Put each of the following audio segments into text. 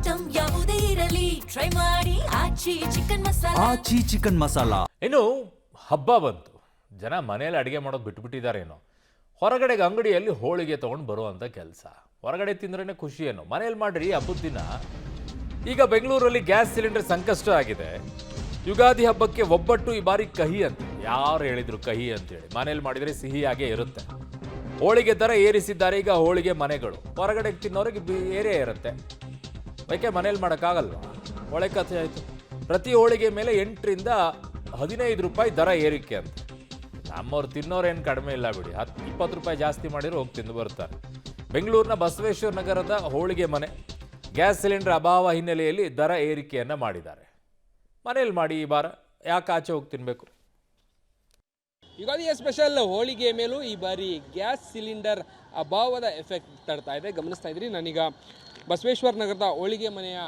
Item ಯಾವುದೇ ಇರಲಿ try ಮಾಡಿ ಆಚಿ ಚಿಕನ್ ಮಸಾಲಾ. ಇನ್ನು ಹಬ್ಬ ಬಂತು, ಜನ ಮನೆಯಲ್ಲಿ ಅಡುಗೆ ಮಾಡೋದು ಬಿಟ್ಬಿಟ್ಟಿದ್ದಾರೇನೋ. ಹೊರಗಡೆಗೆ ಅಂಗಡಿಯಲ್ಲಿ ಹೋಳಿಗೆ ತೊಗೊಂಡು ಬರುವಂಥ ಕೆಲಸ. ಹೊರಗಡೆ ತಿಂದ್ರೇ ಖುಷಿ ಏನೋ, ಮನೇಲಿ ಮಾಡ್ರಿ ಹಬ್ಬದ ದಿನ. ಈಗ ಬೆಂಗಳೂರಲ್ಲಿ ಗ್ಯಾಸ್ ಸಿಲಿಂಡರ್ ಸಂಕಷ್ಟ ಆಗಿದೆ. ಯುಗಾದಿ ಹಬ್ಬಕ್ಕೆ ಒಬ್ಬಟ್ಟು ಈ ಬಾರಿ ಕಹಿ ಅಂತ. ಯಾರು ಹೇಳಿದ್ರು ಕಹಿ ಅಂತೇಳಿ? ಮನೇಲಿ ಮಾಡಿದರೆ ಸಿಹಿಯಾಗೇ ಇರುತ್ತೆ. ಹೋಳಿಗೆ ದರ ಏರಿಸಿದ್ದಾರೆ ಈಗ ಹೋಳಿಗೆ ಮನೆಗಳು. ಹೊರಗಡೆ ತಿನ್ನೋರಿಗೆ ಬೇರೆ ಇರುತ್ತೆ, ಯಾಕೆ ಮನೇಲಿ ಮಾಡೋಕ್ಕಾಗಲ್ವಾ? ಒಳ್ಳೆ ಕಥೆ ಆಯಿತು. ಪ್ರತಿ ಹೋಳಿಗೆ ಮೇಲೆ 8 ರಿಂದ 15 ರೂಪಾಯಿ ದರ ಏರಿಕೆ ಅಂತ. ನಮ್ಮವ್ರು ತಿನ್ನೋರೇನು ಕಡಿಮೆ ಇಲ್ಲ ಬಿಡಿ, 10-20 ರೂಪಾಯಿ ಜಾಸ್ತಿ ಮಾಡಿರೋ ಹೋಗಿ ತಿಂದು ಬರ್ತಾರೆ. ಬೆಂಗಳೂರಿನ ಬಸವೇಶ್ವರ ನಗರದ ಹೋಳಿಗೆ ಮನೆ ಗ್ಯಾಸ್ ಸಿಲಿಂಡರ್ ಅಭಾವ ಹಿನ್ನೆಲೆಯಲ್ಲಿ ದರ ಏರಿಕೆಯನ್ನು ಮಾಡಿದ್ದಾರೆ. ಮನೇಲಿ ಮಾಡಿ ಈ ಬಾರ, ಯಾಕೆ ಆಚೆ ಹೋಗಿ ತಿನ್ನಬೇಕು? ಯುಗಾದಿಯ ಸ್ಪೆಷಲ್ ಹೋಳಿಗೆ ಮೇಲೂ ಈ ಬಾರಿ ಗ್ಯಾಸ್ ಸಿಲಿಂಡರ್ ಅಭಾವದ ಎಫೆಕ್ಟ್ ತಡ್ತಾ ಇದೆ. ಗಮನಿಸ್ತಾ ಇದ್ರಿ, ನಾನೀಗ ಬಸವೇಶ್ವರ ನಗರದ ಹೋಳಿಗೆ ಮನೆಯ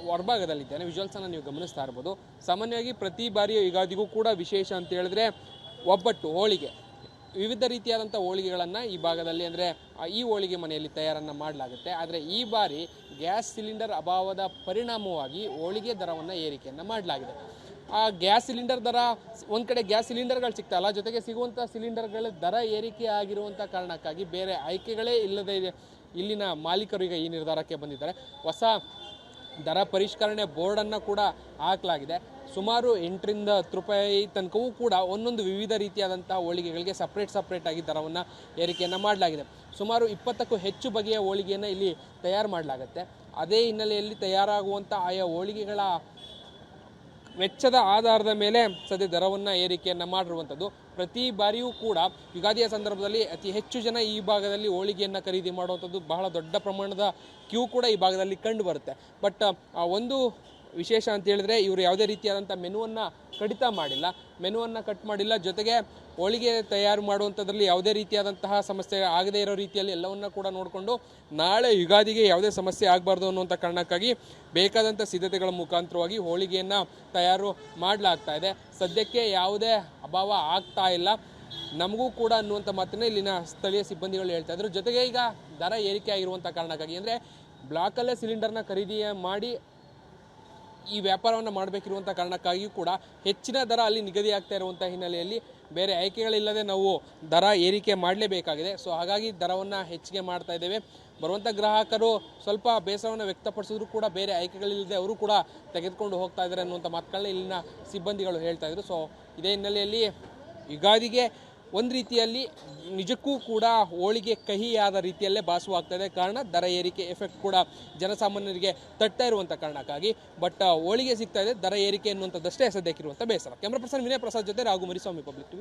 ಹೊರಭಾಗದಲ್ಲಿದ್ದೇನೆ. ವಿಜುವಲ್ಸನ್ನು ನೀವು ಗಮನಿಸ್ತಾ ಇರ್ಬೋದು. ಸಾಮಾನ್ಯವಾಗಿ ಪ್ರತಿ ಬಾರಿಯ ಯುಗಾದಿಗೂ ಕೂಡ ವಿಶೇಷ ಅಂತ ಹೇಳಿದ್ರೆ ಒಬ್ಬಟ್ಟು, ಹೋಳಿಗೆ, ವಿವಿಧ ರೀತಿಯಾದಂಥ ಹೋಳಿಗೆಗಳನ್ನು ಈ ಭಾಗದಲ್ಲಿ ಅಂದರೆ ಈ ಹೋಳಿಗೆ ಮನೆಯಲ್ಲಿ ತಯಾರನ್ನು ಮಾಡಲಾಗುತ್ತೆ. ಆದರೆ ಈ ಬಾರಿ ಗ್ಯಾಸ್ ಸಿಲಿಂಡರ್ ಅಭಾವದ ಪರಿಣಾಮವಾಗಿ ಹೋಳಿಗೆ ದರವನ್ನು ಏರಿಕೆಯನ್ನು ಮಾಡಲಾಗಿದೆ. ಆ ಗ್ಯಾಸ್ ಸಿಲಿಂಡರ್ ದರ, ಒಂದು ಕಡೆ ಗ್ಯಾಸ್ ಸಿಲಿಂಡರ್ಗಳು ಸಿಗ್ತಾಯಿಲ್ಲ, ಜೊತೆಗೆ ಸಿಗುವಂಥ ಸಿಲಿಂಡರ್ಗಳ ದರ ಏರಿಕೆ ಆಗಿರುವಂಥ ಕಾರಣಕ್ಕಾಗಿ ಬೇರೆ ಆಯ್ಕೆಗಳೇ ಇಲ್ಲದೇ ಇದೆ. ಇಲ್ಲಿನ ಮಾಲೀಕರು ಈಗ ಈ ನಿರ್ಧಾರಕ್ಕೆ ಬಂದಿದ್ದಾರೆ. ಹೊಸ ದರ ಪರಿಷ್ಕರಣೆ ಬೋರ್ಡನ್ನು ಕೂಡ ಹಾಕಲಾಗಿದೆ. ಸುಮಾರು 8 ರಿಂದ 10 ರೂಪಾಯಿ ತನಕವೂ ಕೂಡ ಒಂದೊಂದು ವಿವಿಧ ರೀತಿಯಾದಂಥ ಹೋಳಿಗೆಗಳಿಗೆ ಸಪ್ರೇಟಾಗಿ ದರವನ್ನು ಏರಿಕೆಯನ್ನು ಮಾಡಲಾಗಿದೆ. ಸುಮಾರು 20ಕ್ಕೂ ಹೆಚ್ಚು ಬಗೆಯ ಹೋಳಿಗೆಯನ್ನು ಇಲ್ಲಿ ತಯಾರು ಮಾಡಲಾಗುತ್ತೆ. ಅದೇ ಹಿನ್ನೆಲೆಯಲ್ಲಿ ತಯಾರಾಗುವಂಥ ಆಯಾ ಹೋಳಿಗೆಗಳ ವೆಚ್ಚದ ಆಧಾರದ ಮೇಲೆ ಸದ್ಯ ದರವನ್ನು ಏರಿಕೆಯನ್ನು ಮಾಡಿರುವಂಥದ್ದು. ಪ್ರತಿ ಬಾರಿಯೂ ಕೂಡ ಯುಗಾದಿಯ ಸಂದರ್ಭದಲ್ಲಿ ಅತಿ ಹೆಚ್ಚು ಜನ ಈ ಭಾಗದಲ್ಲಿ ಹೋಳಿಗೆಯನ್ನು ಖರೀದಿ ಮಾಡುವಂಥದ್ದು, ಬಹಳ ದೊಡ್ಡ ಪ್ರಮಾಣದ ಕ್ಯೂ ಕೂಡ ಈ ಭಾಗದಲ್ಲಿ ಕಂಡು ಬರುತ್ತೆ. ಬಟ್ ಒಂದು ವಿಶೇಷ ಅಂತ ಹೇಳಿದ್ರೆ, ಇವರು ಯಾವುದೇ ರೀತಿಯಾದಂಥ ಮೆನುವನ್ನು ಕಟ್ ಮಾಡಿಲ್ಲ. ಜೊತೆಗೆ ಹೋಳಿಗೆ ತಯಾರು ಮಾಡುವಂಥದ್ರಲ್ಲಿ ಯಾವುದೇ ರೀತಿಯಾದಂತಹ ಸಮಸ್ಯೆ ಆಗದೇ ಇರೋ ರೀತಿಯಲ್ಲಿ ಎಲ್ಲವನ್ನ ಕೂಡ ನೋಡಿಕೊಂಡು ನಾಳೆ ಯುಗಾದಿಗೆ ಯಾವುದೇ ಸಮಸ್ಯೆ ಆಗಬಾರ್ದು ಅನ್ನುವಂಥ ಕಾರಣಕ್ಕಾಗಿ ಬೇಕಾದಂಥ ಸಿದ್ಧತೆಗಳ ಮುಖಾಂತರವಾಗಿ ಹೋಳಿಗೆಯನ್ನು ತಯಾರು ಮಾಡಲಾಗ್ತಾ ಇದೆ. ಸದ್ಯಕ್ಕೆ ಯಾವುದೇ ಅಭಾವ ಆಗ್ತಾ ಇಲ್ಲ ನಮಗೂ ಕೂಡ ಅನ್ನುವಂಥ ಮಾತನ್ನು ಇಲ್ಲಿನ ಸ್ಥಳೀಯ ಸಿಬ್ಬಂದಿಗಳು ಹೇಳ್ತಾ ಇದ್ರು. ಜೊತೆಗೆ ಈಗ ದರ ಏರಿಕೆ ಆಗಿರುವಂಥ ಕಾರಣಕ್ಕಾಗಿ, ಅಂದರೆ ಬ್ಲಾಕಲ್ಲೇ ಸಿಲಿಂಡರ್ನ ಖರೀದಿ ಮಾಡಿ ಈ ವ್ಯಾಪಾರವನ್ನು ಮಾಡಬೇಕಿರುವಂಥ ಕಾರಣಕ್ಕಾಗಿಯೂ ಕೂಡ ಹೆಚ್ಚಿನ ದರ ಅಲ್ಲಿ ನಿಗದಿ ಆಗ್ತಾ ಇರುವಂಥ ಹಿನ್ನೆಲೆಯಲ್ಲಿ ಬೇರೆ ಆಯ್ಕೆಗಳಿಲ್ಲದೆ ನಾವು ದರ ಏರಿಕೆ ಮಾಡಲೇಬೇಕಾಗಿದೆ. ಸೊ ಹಾಗಾಗಿ ದರವನ್ನು ಹೆಚ್ಚಿಗೆ ಮಾಡ್ತಾ ಇದ್ದೇವೆ. ಬರುವಂಥ ಗ್ರಾಹಕರು ಸ್ವಲ್ಪ ಬೇಸರವನ್ನು ವ್ಯಕ್ತಪಡಿಸಿದ್ರು ಕೂಡ ಬೇರೆ ಆಯ್ಕೆಗಳಿಲ್ಲದೆ ಅವರು ಕೂಡ ತೆಗೆದುಕೊಂಡು ಹೋಗ್ತಾ ಇದ್ದಾರೆ ಅನ್ನುವಂಥ ಮಾತುಗಳನ್ನ ಇಲ್ಲಿನ ಸಿಬ್ಬಂದಿಗಳು ಹೇಳ್ತಾ ಇದ್ರು. ಸೊ ಇದೇ ಹಿನ್ನೆಲೆಯಲ್ಲಿ ಯುಗಾದಿಗೆ ಒಂದು ರೀತಿಯಲ್ಲಿ ನಿಜಕ್ಕೂ ಕೂಡ ಹೋಳಿಗೆ ಕಹಿಯಾದ ರೀತಿಯಲ್ಲೇ ಭಾಸವಾಗ್ತಾ ಇದೆ. ಕಾರಣ ದರ ಏರಿಕೆ ಎಫೆಕ್ಟ್ ಕೂಡ ಜನಸಾಮಾನ್ಯರಿಗೆ ತಟ್ತಾ ಇರುವಂಥ ಕಾರಣಕ್ಕಾಗಿ. ಬಟ್ ಹೋಳಿಗೆ ಸಿಗ್ತಾ ಇದೆ, ದರ ಏರಿಕೆ ಅನ್ನುವಂಥದ್ದಷ್ಟೇ ಸದ್ಯಕ್ಕಿರುವಂಥ ಬೇಸರ. ಕ್ಯಾಮ್ರಾ ಪರ್ಸನ್ ವಿನಯ್ ಪ್ರಸಾದ್ ಜೊತೆ ರಾಘು ಮರಿಸ್ವಾಮಿ, ಪಬ್ಲಿಕ್ ಟಿವಿ.